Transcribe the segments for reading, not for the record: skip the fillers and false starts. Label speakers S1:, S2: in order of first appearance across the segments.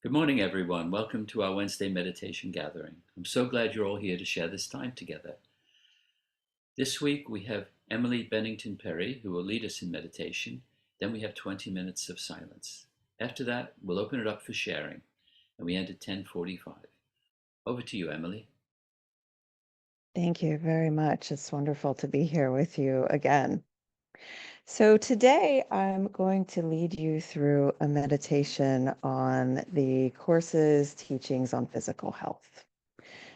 S1: Good morning, everyone. Welcome to our Wednesday meditation gathering. I'm so glad you're all here to share this time together. This week we have Emily Bennington Perry, who will lead us in meditation. Then we have 20 minutes of silence. After that, we'll open it up for sharing, and we end at 10:45. Over to you, Emily.
S2: Thank you very much. It's wonderful to be here with you again. So, today I'm going to lead you through a meditation on the course's teachings on physical health.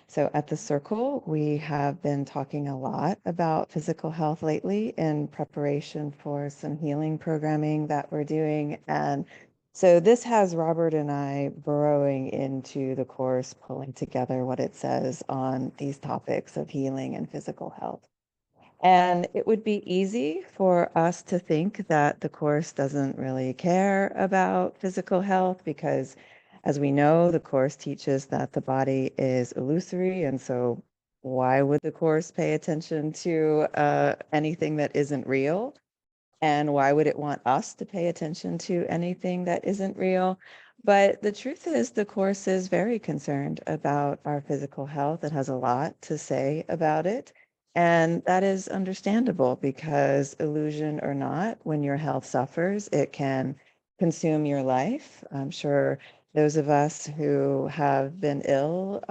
S2: So, at the circle, we have been talking a lot about physical health lately in preparation for some healing programming that we're doing. And so, this has Robert and I burrowing into the course, pulling together what it says on these topics of healing and physical health. And it would be easy for us to think that the course doesn't really care about physical health because, as we know, the course teaches that the body is illusory. And so, why would the course pay attention to anything that isn't real? And why would it want us to pay attention to anything that isn't real? But the truth is, the course is very concerned about our physical health. It has a lot to say about it. And that is understandable because, illusion or not, when your health suffers, it can consume your life. I'm sure those of us who have been ill,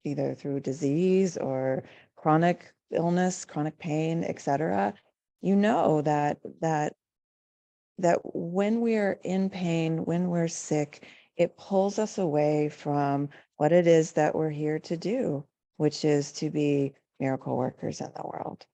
S2: either through disease or chronic illness, chronic pain, etc., you know that when we're in pain, when we're sick, it pulls us away from what it is that we're here to do, which is to be miracle workers in the world.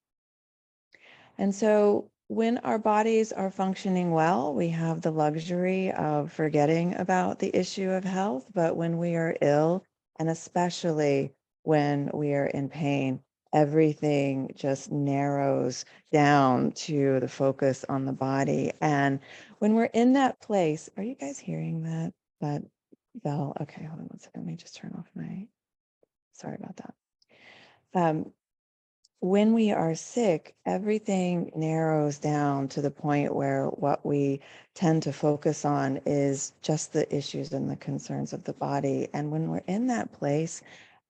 S2: And so when our bodies are functioning well, we have the luxury of forgetting about the issue of health. But when we are ill, and especially when we are in pain, everything just narrows down to the focus on the body. And when we're in that place, are you guys hearing that bell? Okay, hold on one second. Let me just turn off my, sorry about that. When we are sick, everything narrows down to the point where what we tend to focus on is just the issues and the concerns of the body. And when we're in that place,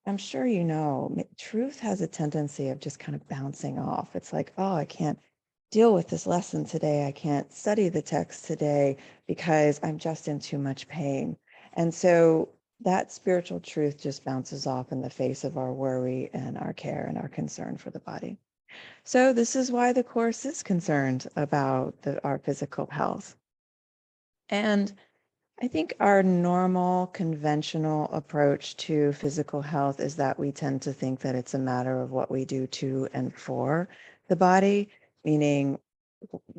S2: I'm sure you know, truth has a tendency of just kind of bouncing off. It's like, oh, I can't deal with this lesson today. I can't study the text today because I'm just in too much pain. And so that spiritual truth just bounces off in the face of our worry and our care and our concern for the body. So this is why the course is concerned about our physical health. And I think our normal conventional approach to physical health is that we tend to think that it's a matter of what we do to and for the body, meaning,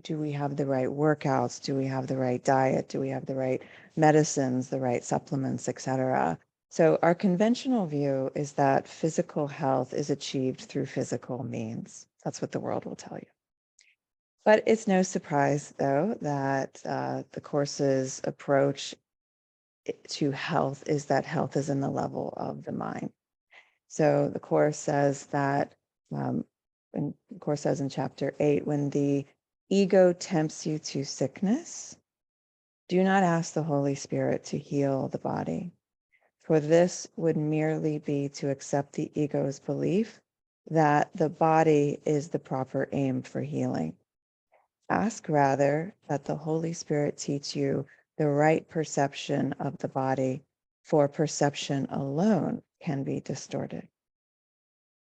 S2: do we have the right workouts? Do we have the right diet? Do we have the right medicines, the right supplements, etc.? So our conventional view is that physical health is achieved through physical means. That's what the world will tell you. But it's no surprise, though, that the course's approach to health is that health is in the level of the mind. So the course says that, and the course says in chapter 8, when the ego tempts you to sickness, do not ask the Holy Spirit to heal the body, for this would merely be to accept the ego's belief that the body is the proper aim for healing. Ask rather that the Holy Spirit teach you the right perception of the body, for perception alone can be distorted.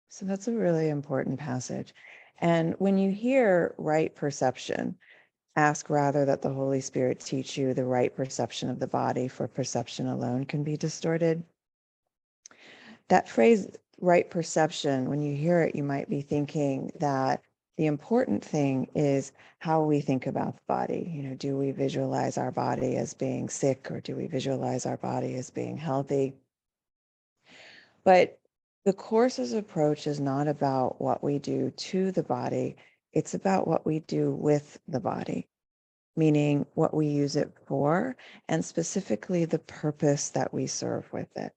S2: So that's a really important passage. And when you hear right perception, ask rather that the Holy Spirit teach you the right perception of the body, for perception alone can be distorted. That phrase, right perception, when you hear it, you might be thinking that the important thing is how we think about the body. You know, do we visualize our body as being sick, or do we visualize our body as being healthy? But the course's approach is not about what we do to the body, it's about what we do with the body, meaning what we use it for, and specifically the purpose that we serve with it.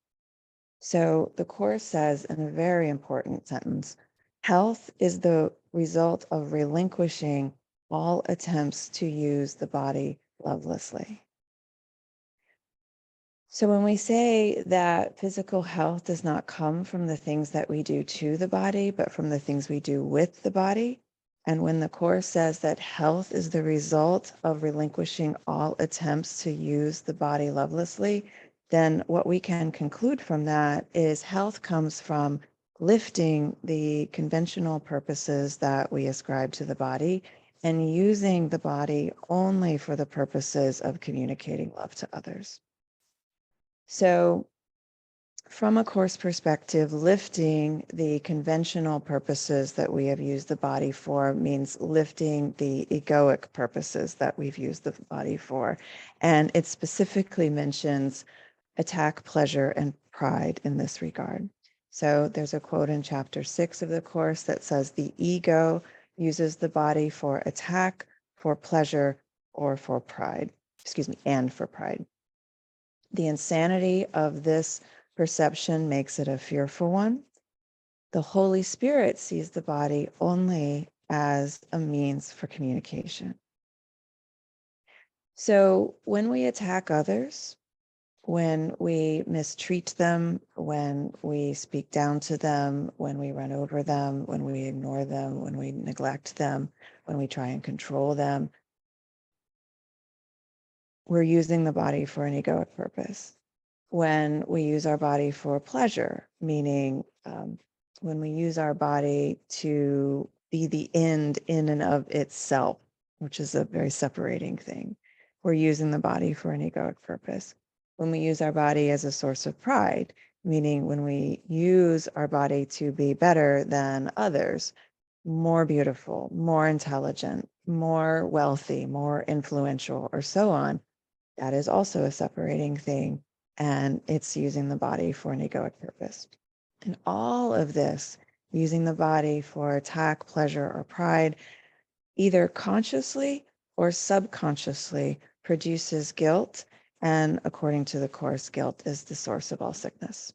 S2: So the course says in a very important sentence, health is the result of relinquishing all attempts to use the body lovelessly. So when we say that physical health does not come from the things that we do to the body, but from the things we do with the body, and when the Course says that health is the result of relinquishing all attempts to use the body lovelessly, then what we can conclude from that is health comes from lifting the conventional purposes that we ascribe to the body and using the body only for the purposes of communicating love to others. So, from a Course perspective, lifting the conventional purposes that we have used the body for means lifting the egoic purposes that we've used the body for. And it specifically mentions attack, pleasure, and pride in this regard. So there's a quote in chapter 6 of the Course that says the ego uses the body for attack, for pleasure, or for pride. And for pride. The insanity of this perception makes it a fearful one. The Holy Spirit sees the body only as a means for communication. So when we attack others, when we mistreat them, when we speak down to them, when we run over them, when we ignore them, when we neglect them, when we try and control them, we're using the body for an egoic purpose. When we use our body for pleasure, meaning when we use our body to be the end in and of itself, which is a very separating thing, we're using the body for an egoic purpose. When we use our body as a source of pride, meaning when we use our body to be better than others, more beautiful, more intelligent, more wealthy, more influential, or so on, that is also a separating thing, and it's using the body for an egoic purpose. And all of this, using the body for attack, pleasure, or pride, either consciously or subconsciously produces guilt. And according to the Course, guilt is the source of all sickness.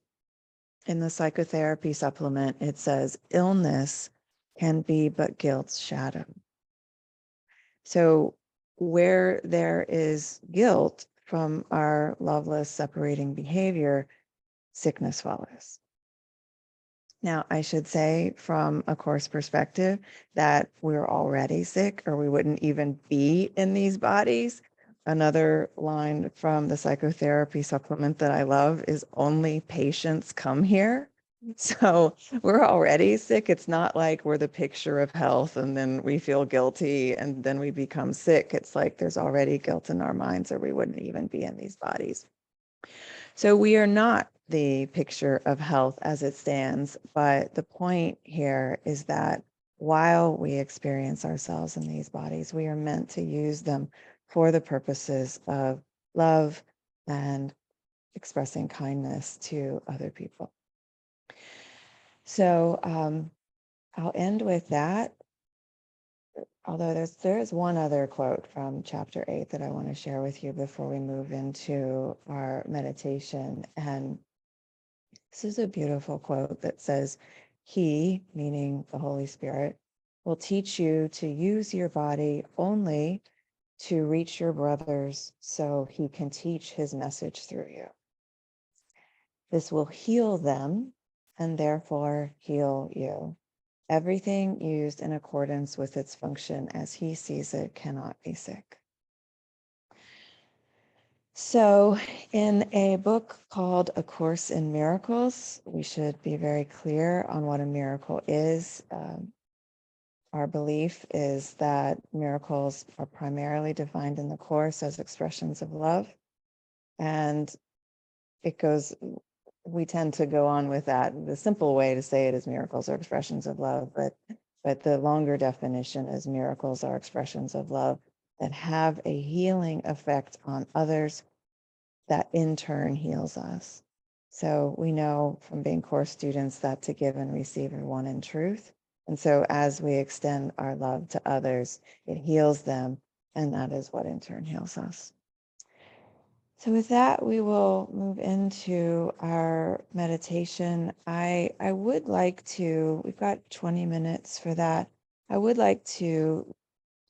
S2: In the psychotherapy supplement, it says illness can be but guilt's shadow. So where there is guilt from our loveless separating behavior, sickness follows. Now, I should say from a Course perspective that we're already sick or we wouldn't even be in these bodies. Another line from the psychotherapy supplement that I love is only patients come here. So we're already sick. It's not like we're the picture of health and then we feel guilty and then we become sick. It's like there's already guilt in our minds or we wouldn't even be in these bodies. So we are not the picture of health as it stands, but the point here is that while we experience ourselves in these bodies, we are meant to use them for the purposes of love and expressing kindness to other people. So I'll end with that. Although there is one other quote from chapter 8 that I want to share with you before we move into our meditation. And this is a beautiful quote that says, "He," meaning the Holy Spirit, "will teach you to use your body only to reach your brothers so he can teach his message through you. This will heal them and therefore heal you. Everything used in accordance with its function as he sees it cannot be sick." So, in a book called A Course in Miracles, we should be very clear on what a miracle is. Our belief is that miracles are primarily defined in the Course as expressions of love. And it goes, we tend to go on with that. The simple way to say it is miracles are expressions of love, but the longer definition is miracles are expressions of love that have a healing effect on others that in turn heals us. So we know from being Course students that to give and receive are one in truth. And so as we extend our love to others, it heals them, and that is what in turn heals us. So with that, we will move into our meditation. I would like to, we've got 20 minutes for that. I would like to,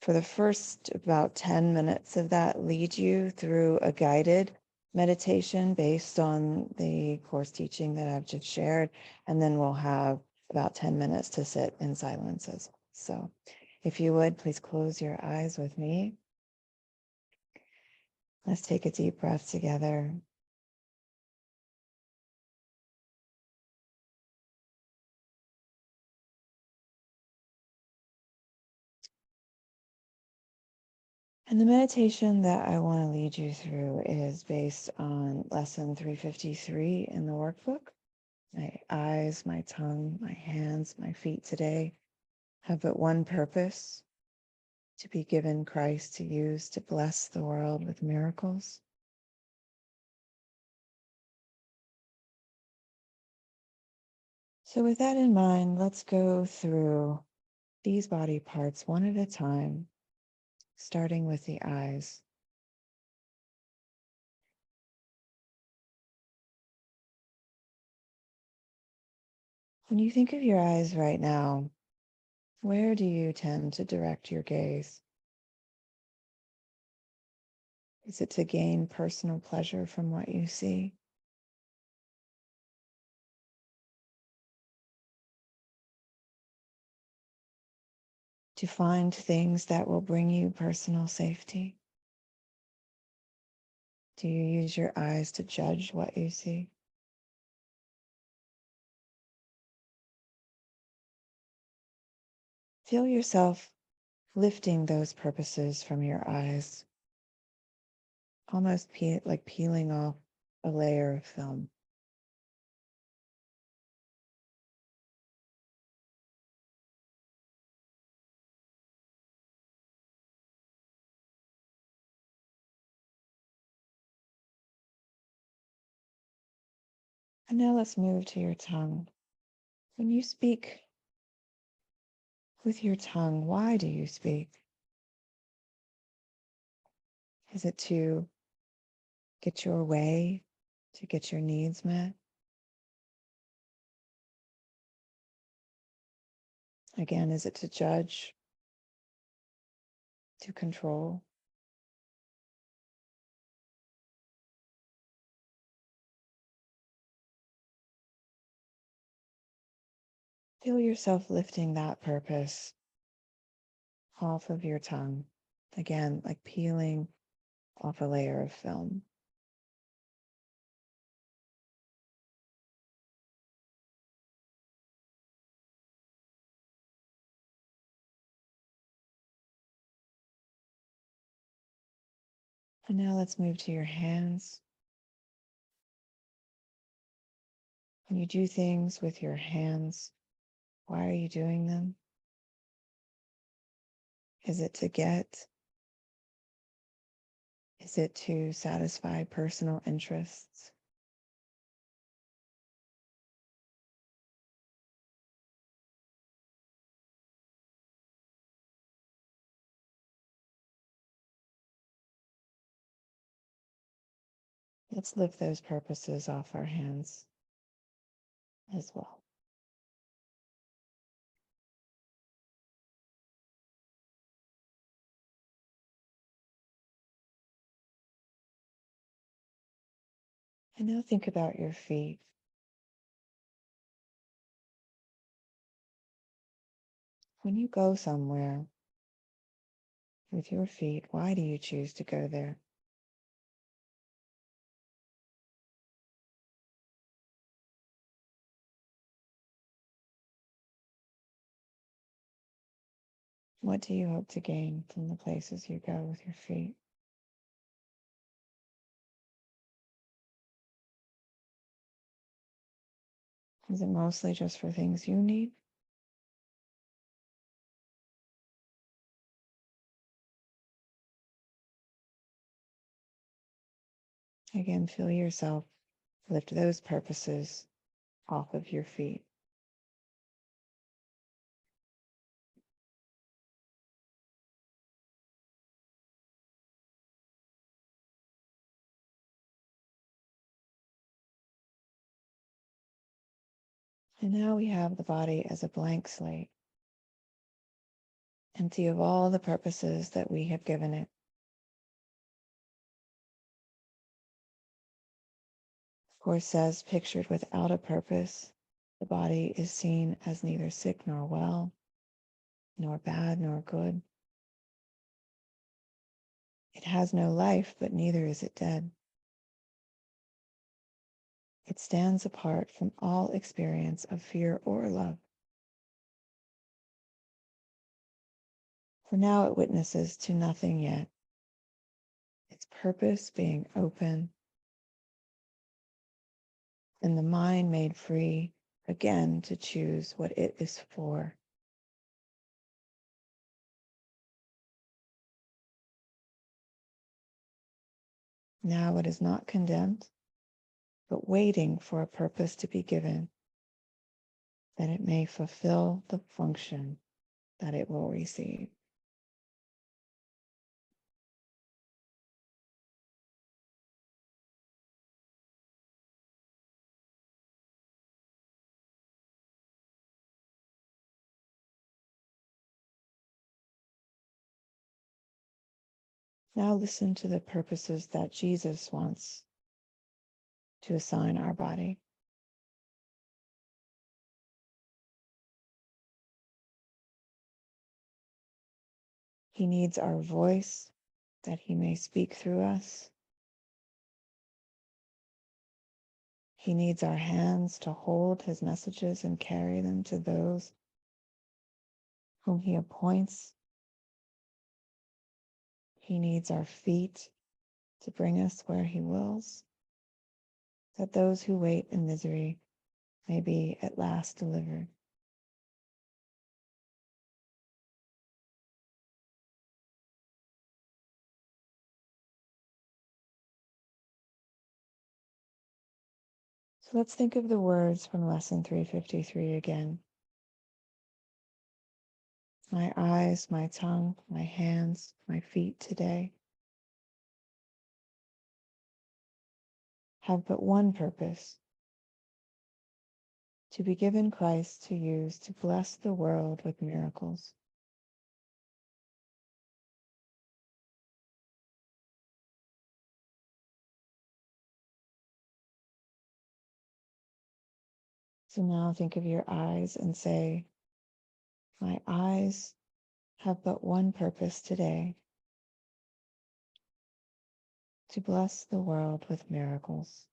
S2: for the first about 10 minutes of that, lead you through a guided meditation based on the course teaching that I've just shared, and then we'll have about 10 minutes to sit in silence as well. So if you would, please close your eyes with me. Let's take a deep breath together. And the meditation that I want to lead you through is based on lesson 353 in the workbook. My eyes, my tongue, my hands, my feet today have but one purpose: to be given Christ to use to bless the world with miracles. So, with that in mind, let's go through these body parts one at a time, starting with the eyes. When you think of your eyes right now, where do you tend to direct your gaze? Is it to gain personal pleasure from what you see? To find things that will bring you personal safety? Do you use your eyes to judge what you see? Feel yourself lifting those purposes from your eyes, almost like peeling off a layer of film. And now let's move to your tongue. When you speak with your tongue, why do you speak? Is it to get your way, to get your needs met? Again, is it to judge, to control? Feel yourself lifting that purpose off of your tongue. Again, like peeling off a layer of film. And now let's move to your hands. When you do things with your hands, why are you doing them? Is it to get? Is it to satisfy personal interests? Let's lift those purposes off our hands as well. And now think about your feet. When you go somewhere with your feet, why do you choose to go there? What do you hope to gain from the places you go with your feet? Is it mostly just for things you need? Again, feel yourself lift those purposes off of your feet. And now we have the body as a blank slate, empty of all the purposes that we have given it. Course says, pictured without a purpose, the body is seen as neither sick nor well, nor bad nor good. It has no life, but neither is it dead. It stands apart from all experience of fear or love. For now it witnesses to nothing yet, its purpose being open, and the mind made free again to choose what it is for. Now it is not condemned, but waiting for a purpose to be given, that it may fulfill the function that it will receive. Now listen to the purposes that Jesus wants to assign our body. He needs our voice that he may speak through us. He needs our hands to hold his messages and carry them to those whom he appoints. He needs our feet to bring us where he wills, that those who wait in misery may be at last delivered. So let's think of the words from lesson 353 again. My eyes, my tongue, my hands, my feet today have but one purpose: to be given Christ to use to bless the world with miracles. So now think of your eyes and say, my eyes have but one purpose today: to bless the world with miracles.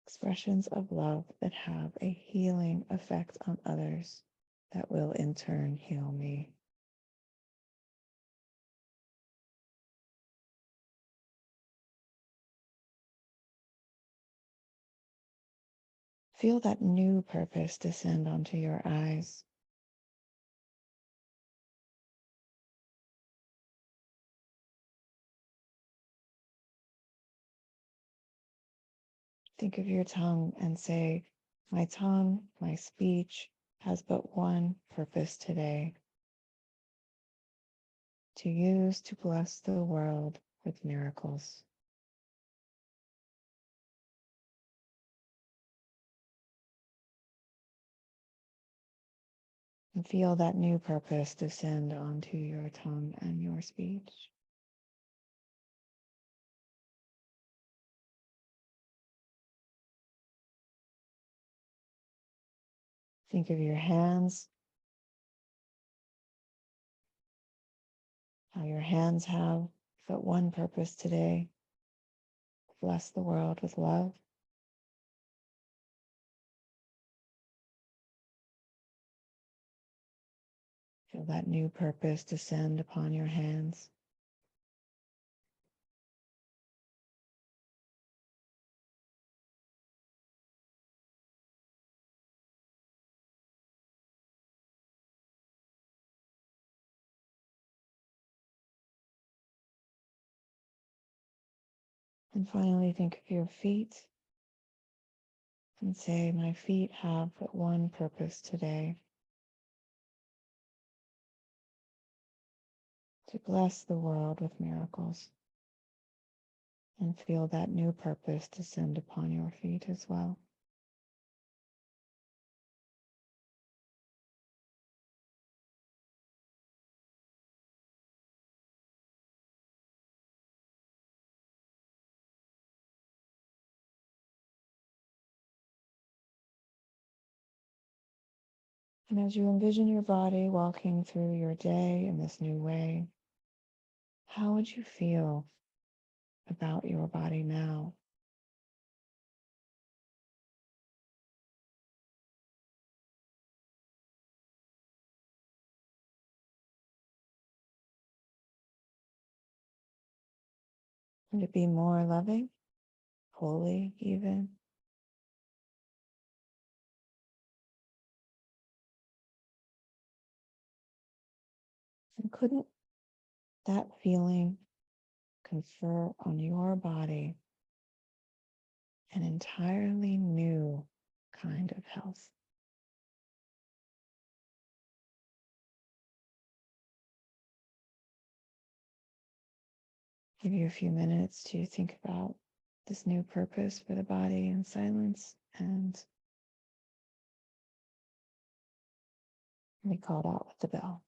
S2: Expressions of love that have a healing effect on others that will in turn heal me. Feel that new purpose descend onto your eyes. Think of your tongue and say, my tongue, my speech has but one purpose today: to use to bless the world with miracles. And feel that new purpose descend onto your tongue and your speech. Think of your hands, how your hands have but one purpose today: to bless the world with love. Feel that new purpose descend upon your hands. And finally, think of your feet and say, my feet have but one purpose today: to bless the world with miracles. And feel that new purpose descend upon your feet as well. And as you envision your body walking through your day in this new way, how would you feel about your body now? Would it be more loving, holy, even? And couldn't that feeling confer on your body an entirely new kind of health? Give you a few minutes to think about this new purpose for the body in silence, and be called out with the bell.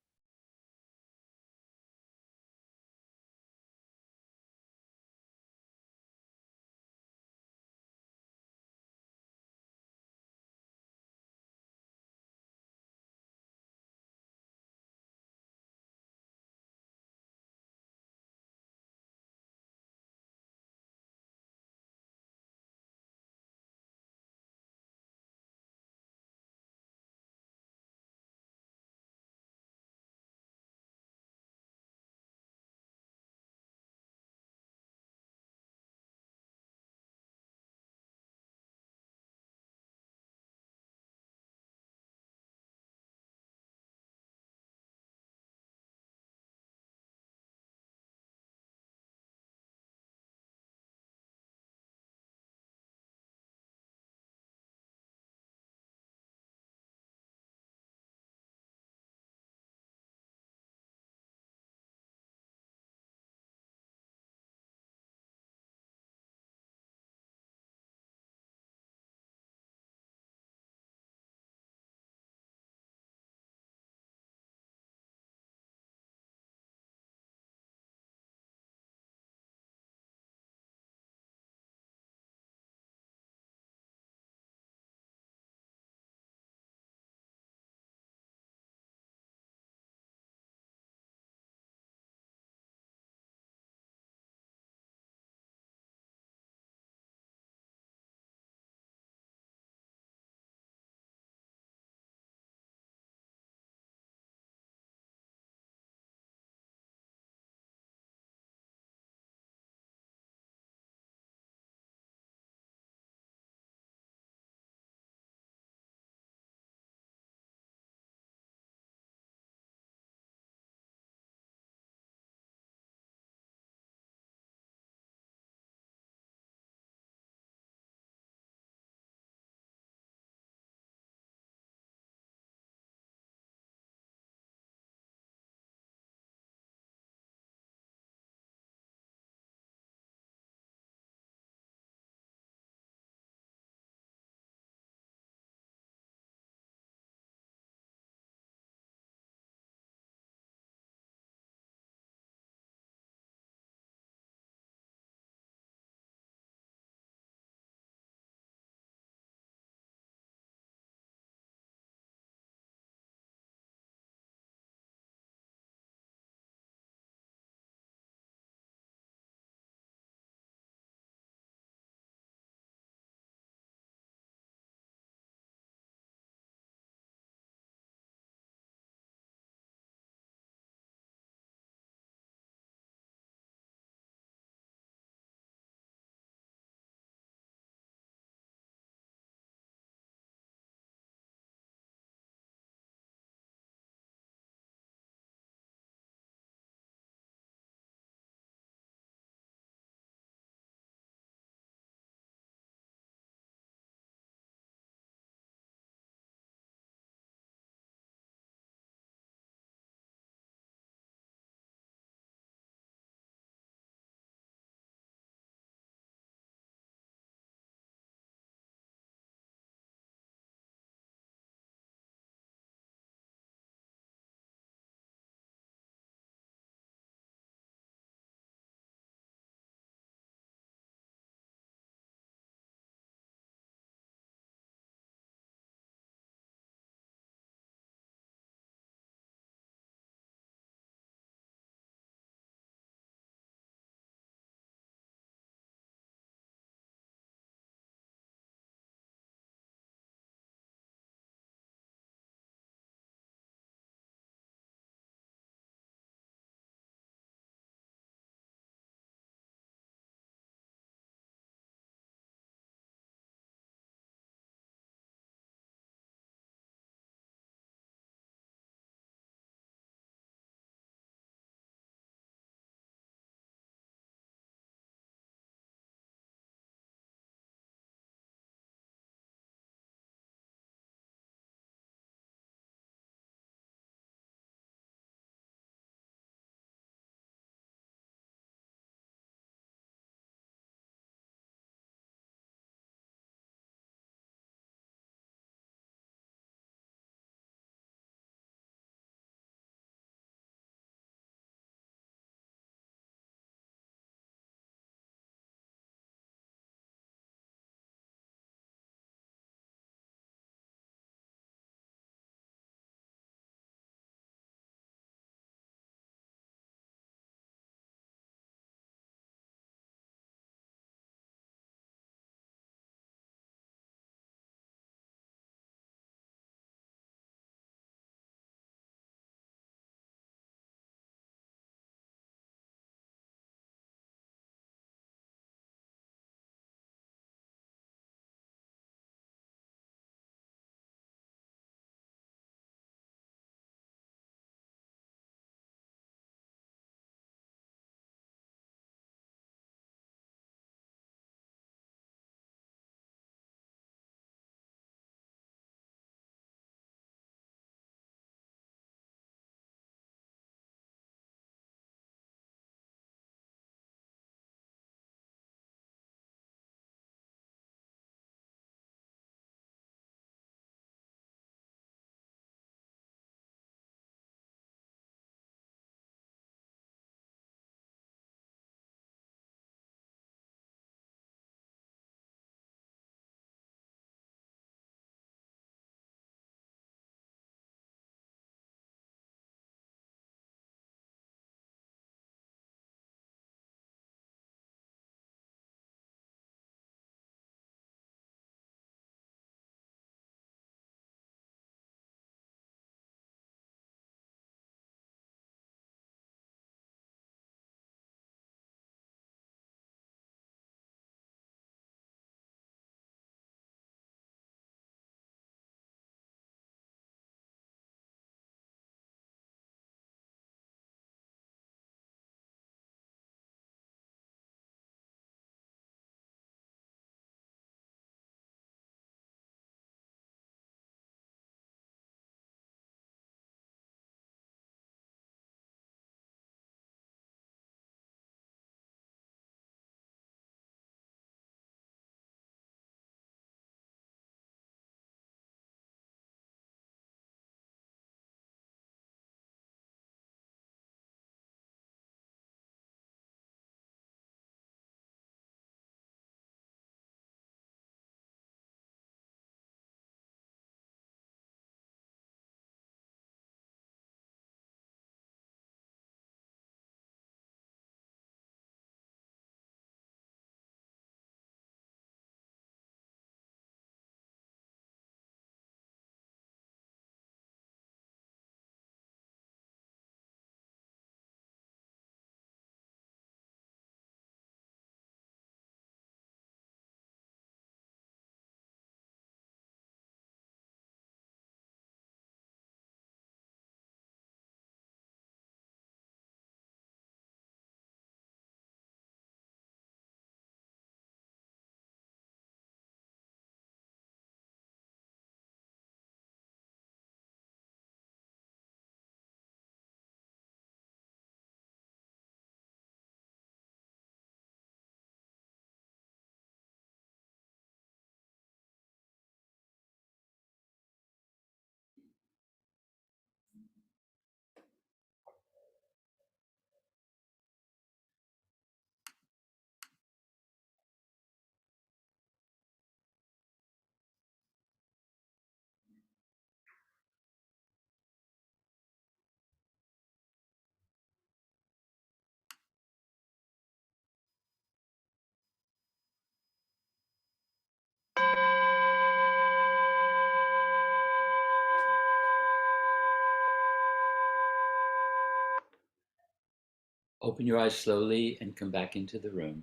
S1: Open your eyes slowly and come back into the room.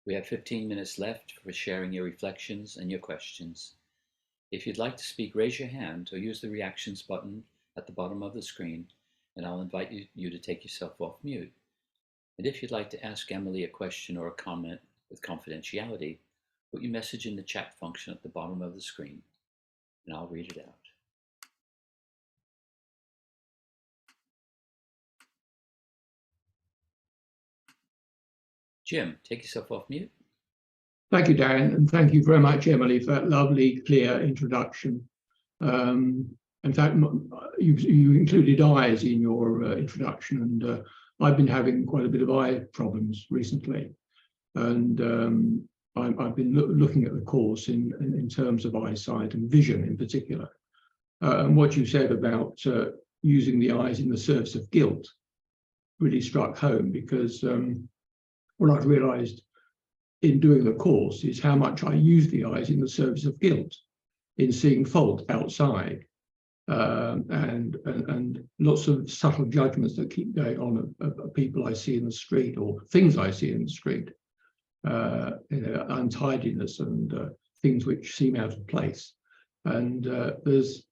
S1: We have 15 minutes left for sharing your reflections and your questions. If you'd like to speak, raise your hand or use the reactions button at the bottom of the screen, and I'll invite you to take yourself off mute. And if you'd like to ask Emily a question or a comment with confidentiality, put your message in the chat function at the bottom of the screen, and I'll read it out. Jim, take yourself off mute.
S3: Thank you, Darren, and thank you very much, Emily, for that lovely, clear introduction. In fact, you included eyes in your introduction, and I've been having quite a bit of eye problems recently, and I've been looking at the course in terms of eyesight and vision in particular. And what you said about using the eyes in the service of guilt really struck home, because what I've realized in doing the course is how much I use the eyes in the service of guilt, in seeing fault outside, and lots of subtle judgments that keep going on of people I see in the street or things I see in the street, untidiness and things which seem out of place. And there's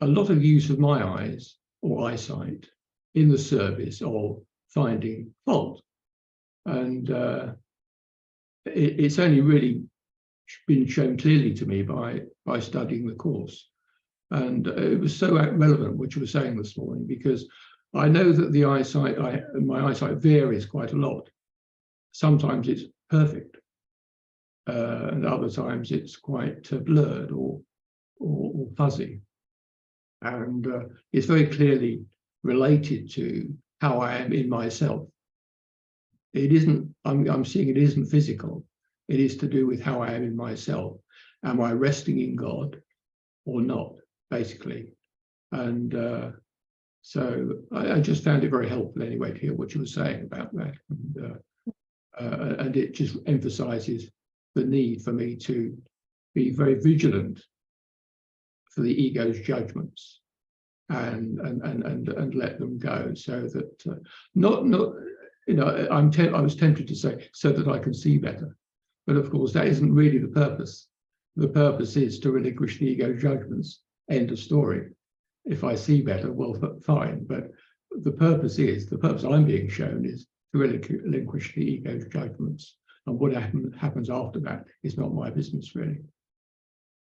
S3: a lot of use of my eyes or eyesight in the service of finding fault. And it's only really been shown clearly to me by studying the course. And it was so relevant what you were saying this morning, because I know that the my eyesight varies quite a lot. Sometimes it's perfect, and other times it's quite blurred or fuzzy. And it's very clearly related to how I am in myself. It isn't, I'm seeing it isn't physical. It is to do with how I am in myself. Am I resting in God or not, basically? And so I just found it very helpful anyway to hear what you were saying about that. And it just emphasizes the need for me to be very vigilant for the ego's judgments and let them go, so that not you know, I was tempted to say so that I can see better, but of course that isn't really the purpose. The purpose is to relinquish the ego's judgments. End of story. If I see better, well, fine. But the purpose I'm being shown is to relinquish the ego's judgments, and what happens after that is not my business, really.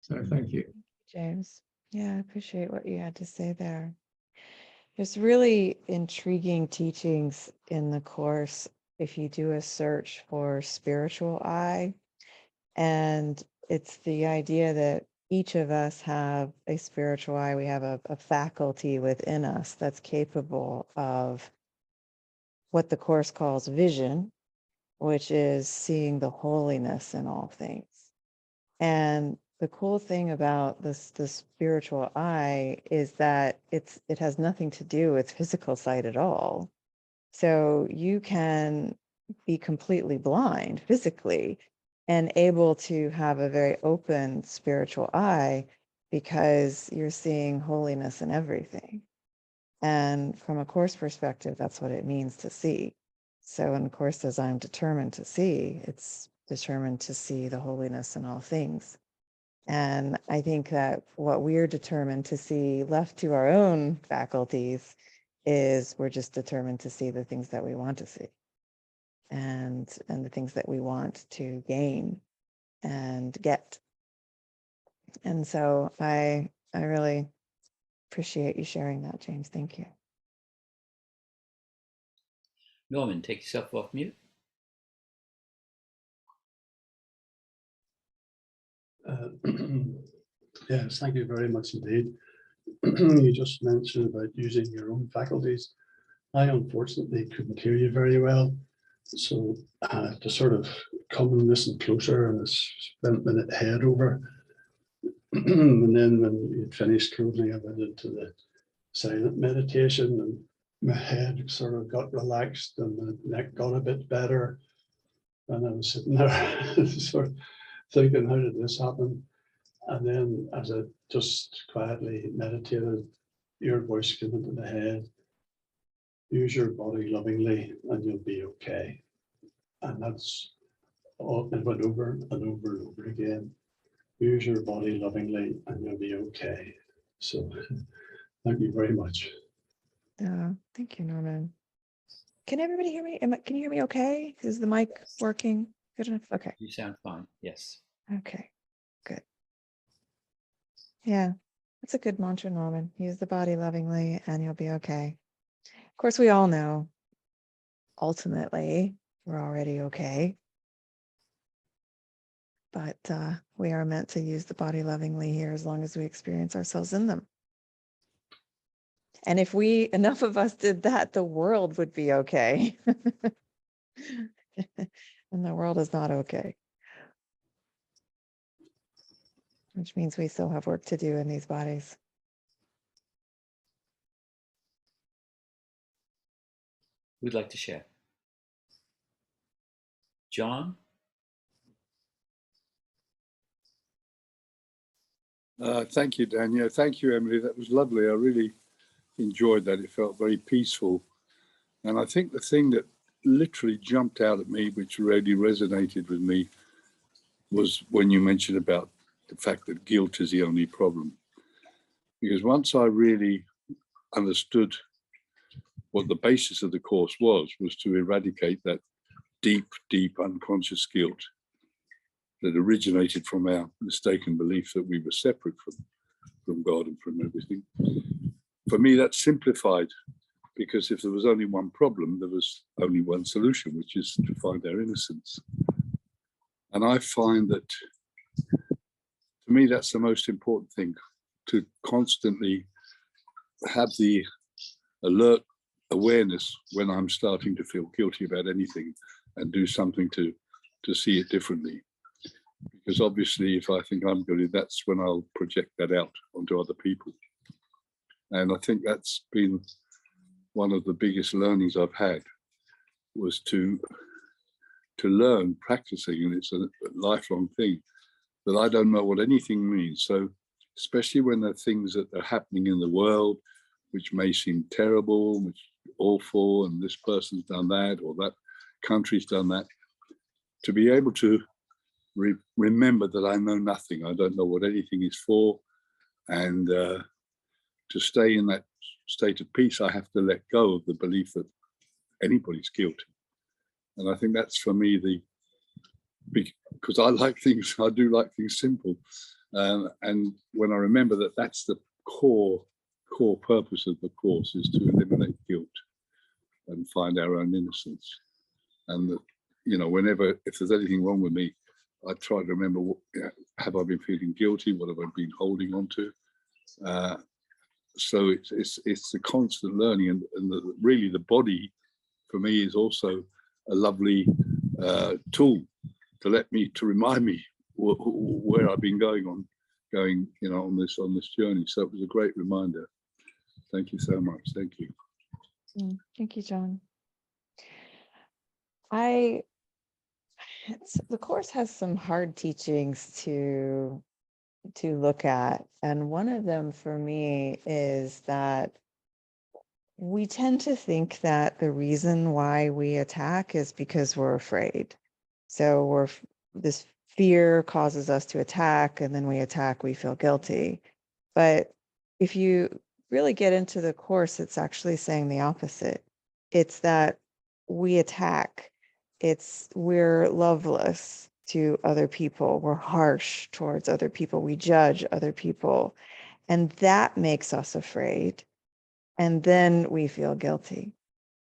S3: So thank you,
S2: James. Yeah, I appreciate what you had to say there. There's really intriguing teachings in the course if you do a search for spiritual eye. And it's the idea that each of us have a spiritual eye. We have a faculty within us that's capable of what the course calls vision, which is seeing the holiness in all things. And the cool thing about the spiritual eye is that it has nothing to do with physical sight at all. So you can be completely blind physically and able to have a very open spiritual eye, because you're seeing holiness in everything. And from a course perspective, that's what it means to see. So when the course says I'm determined to see, it's determined to see the holiness in all things. And I think that what we're determined to see, left to our own faculties, is we're just determined to see the things that we want to see, and the things that we want to gain and get. And so I really appreciate you sharing that, James. Thank you.
S1: Norman, take yourself off mute.
S4: Yes, thank you very much indeed. You just mentioned about using your own faculties. I unfortunately couldn't hear you very well, so to sort of come and listen closer, and spent my head over. And then when you finished closing, I went into the silent meditation, and my head sort of got relaxed and the neck got a bit better. And I was sitting there sort of thinking, how did this happen? And then as I just quietly meditated, your voice came into the head. Use your body lovingly and you'll be okay. And that's all, it went over and over and over again. Use your body lovingly and you'll be okay. So thank you very much.
S2: Thank you, Norman. Can everybody hear me? Can you hear me okay? Is the mic working good enough? Okay.
S1: You sound fine. Yes.
S2: Okay, good. Yeah, that's a good mantra, Norman. Use the body lovingly and you'll be okay. Of course, we all know ultimately we're already okay. But we are meant to use the body lovingly here as long as we experience ourselves in them. And if enough of us did that, the world would be okay. And the world is not okay. Which means we still have work to do in these bodies.
S1: Who'd like to share? John?
S5: Thank you, Daniel. Thank you, Emily. That was lovely. I really enjoyed that. It felt very peaceful. And I think the thing that literally jumped out at me, which really resonated with me, was when you mentioned about the fact that guilt is the only problem. Because once I really understood what the basis of the course was to eradicate that deep, deep unconscious guilt that originated from our mistaken belief that we were separate from God and from everything. For me, that simplified, because if there was only one problem, there was only one solution, which is to find our innocence. And I find that, to me, that's the most important thing, to constantly have the alert awareness when I'm starting to feel guilty about anything and do something to see it differently. Because obviously, if I think I'm guilty, that's when I'll project that out onto other people. And I think that's been one of the biggest learnings I've had, was to learn practicing, and it's a lifelong thing, that I don't know what anything means. So especially when there are things that are happening in the world, which may seem terrible, which awful, and this person's done that, or that country's done that, to be able to remember that I know nothing, I don't know what anything is for, and to stay in that state of peace, I have to let go of the belief that anybody's guilty. And I think that's, for me, because I do like things simple, and when I remember that that's the core purpose of the course, is to eliminate guilt and find our own innocence. And that, if there's anything wrong with me, I try to remember, have I been feeling guilty? What have I been holding on to? So it's a constant learning, and really the body, for me, is also a lovely tool to remind me where I've been going on this journey. So it was a great reminder. Thank you so much. Thank you.
S2: Thank you, John. The course has some hard teachings to look at, and one of them for me is that we tend to think that the reason why we attack is because we're afraid. So this fear causes us to attack, and then we attack, we feel guilty. But if you really get into the course, it's actually saying the opposite. It's that we attack. We're loveless to other people. We're harsh towards other people. We judge other people. And that makes us afraid. And then we feel guilty.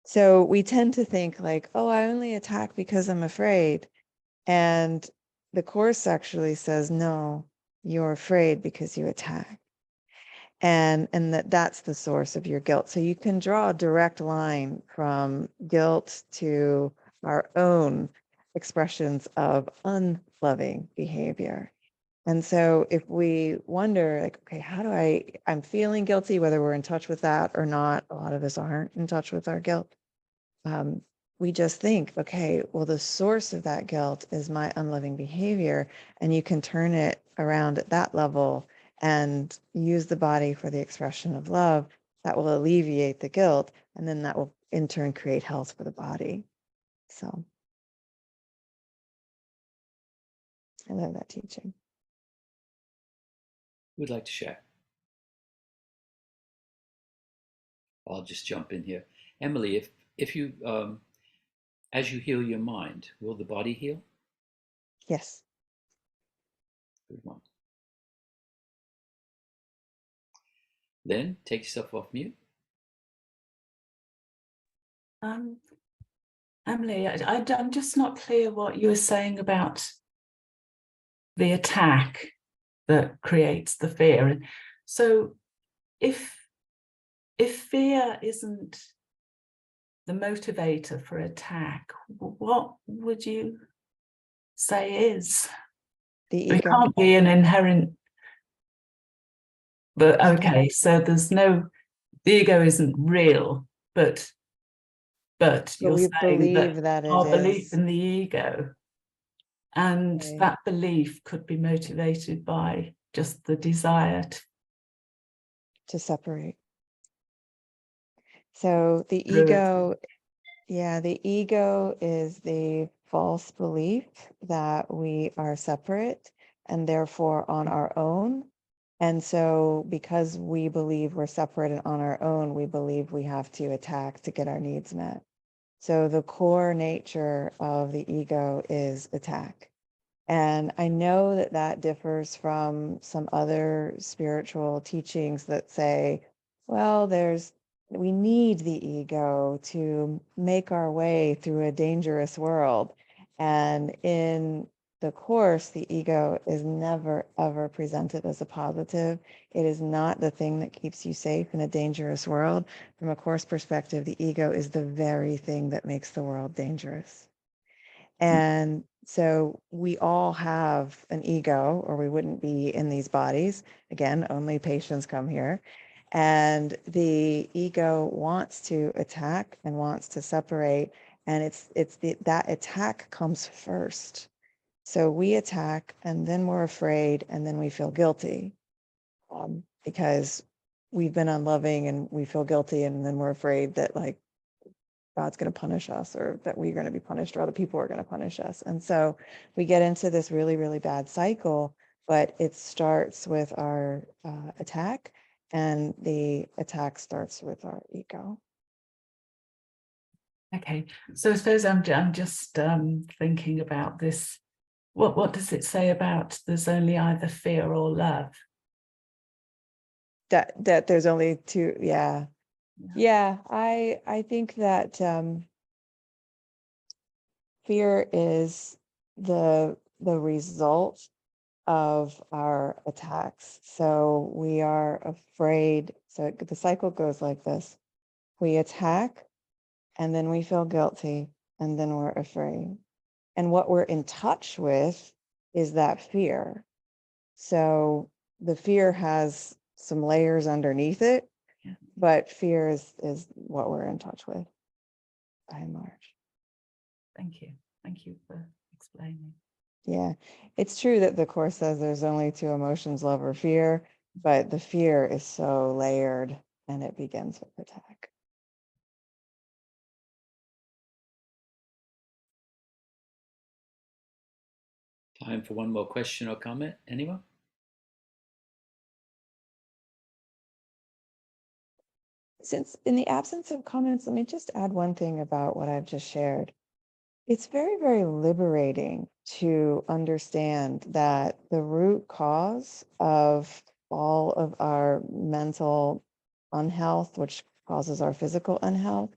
S2: So we tend to think like, oh, I only attack because I'm afraid. And the course actually says, no, you're afraid because you attack. And that's the source of your guilt. So you can draw a direct line from guilt to our own expressions of unloving behavior. And so if we wonder, like, okay, I'm feeling guilty, whether we're in touch with that or not, a lot of us aren't in touch with our guilt. We just think, okay, well, the source of that guilt is my unloving behavior, and you can turn it around at that level and use the body for the expression of love. That will alleviate the guilt, and then that will in turn create health for the body. So I love that teaching.
S1: Who'd like to share? I'll just jump in here. Emily, if you as you heal your mind, will the body heal?
S2: Yes.
S1: Good one. Then take yourself off mute.
S6: Emily, I'm just not clear what you were saying about the attack that creates the fear. So if fear isn't the motivator for attack, what would you say is?
S2: The
S6: It
S2: ego.
S6: can't be an inherent, but okay, so there's no, the ego isn't real, but you're
S2: we
S6: saying
S2: believe
S6: that
S2: that
S6: our
S2: it
S6: belief
S2: is.
S6: in the ego, and
S2: Right.
S6: that belief could be motivated by just the desire
S2: To separate. So the
S6: through it.
S2: ego, yeah, the ego is the false belief that we are separate and therefore on our own. And so because we believe we're separate and on our own, we believe we have to attack to get our needs met. So the core nature of the ego is attack. And I know that that differs from some other spiritual teachings that say, well, we need the ego to make our way through a dangerous world. And in the Course, the ego is never, ever presented as a positive. It is not the thing that keeps you safe in a dangerous world. From a Course perspective, the ego is the very thing that makes the world dangerous. And so we all have an ego, or we wouldn't be in these bodies. Again, only patients come here. And the ego wants to attack and wants to separate. And that attack comes first. So we attack, and then we're afraid, and then we feel guilty because we've been unloving and we feel guilty, and then we're afraid that like God's going to punish us, or that we're going to be punished, or other people are going to punish us. And so we get into this really, really bad cycle, but it starts with our attack, and the attack starts with our ego.
S6: Okay, so I suppose I'm just thinking about this. What does it say about there's only either fear or love?
S2: That there's only two, yeah. Yeah, I think that fear is the result of our attacks. So we are afraid. So the cycle goes like this. We attack, and then we feel guilty, and then we're afraid. And what we're in touch with is that fear. So the fear has some layers underneath it,
S6: Yeah.
S2: but fear is what we're in touch with by and large.
S6: Thank you for explaining.
S2: Yeah, it's true that the Course says there's only two emotions, love or fear, but the fear is so layered, and it begins with attack.
S1: Time for one more question or comment. Anyone?
S2: Since in the absence of comments, let me just add one thing about what I've just shared. It's very, very liberating to understand that the root cause of all of our mental unhealth, which causes our physical unhealth,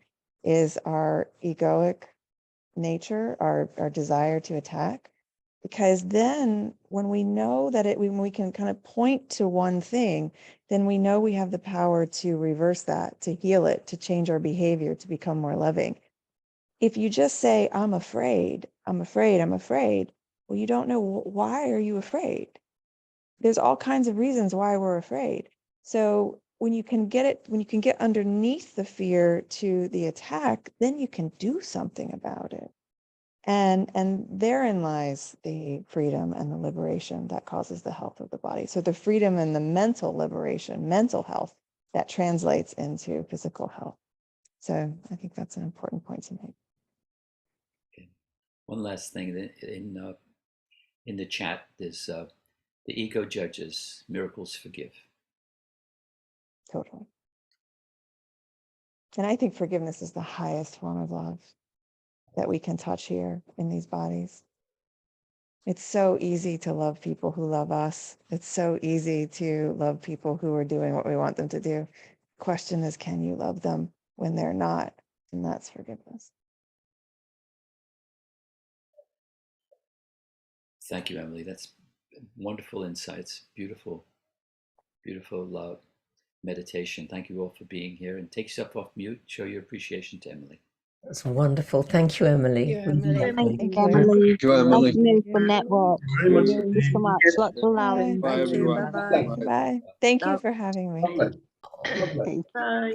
S2: is our egoic nature, our desire to attack. Because then when we know that when we can kind of point to one thing, then we know we have the power to reverse that, to heal it, to change our behavior, to become more loving. If you just say, I'm afraid, I'm afraid, I'm afraid, well, you don't know why are you afraid? There's all kinds of reasons why we're afraid. So when you can get underneath the fear to the attack, then you can do something about it. And therein lies the freedom and the liberation that causes the health of the body. So the freedom and the mental liberation, mental health, that translates into physical health. So I think that's an important point to make.
S1: Okay. One last thing, in the chat, there's the ego judges, miracles forgive.
S2: Totally. And I think forgiveness is the highest form of love that we can touch here in these bodies. It's so easy to love people who love us. It's so easy to love people who are doing what we want them to do. Question is, can you love them when they're not? And that's forgiveness.
S1: Thank you, Emily. That's wonderful insights. Beautiful, beautiful meditation. Thank you all for being here. And take yourself off mute. Show your appreciation to Emily.
S7: That's wonderful. Thank you, Emily.
S8: Thank you, Emily.
S7: Lovely.
S2: Thank
S8: Emily.
S9: Thank you, Emily.
S8: Thank you for network.
S4: Very much
S8: Thank you so
S4: indeed.
S8: much. Lots of love.
S2: Bye.
S5: Bye,
S8: Thank you.
S5: everyone.
S8: Bye-bye.
S5: Bye.
S2: Bye. Thank you
S8: Love.
S2: for having me.
S4: Lovely. Lovely.
S8: Thank you.
S2: Bye.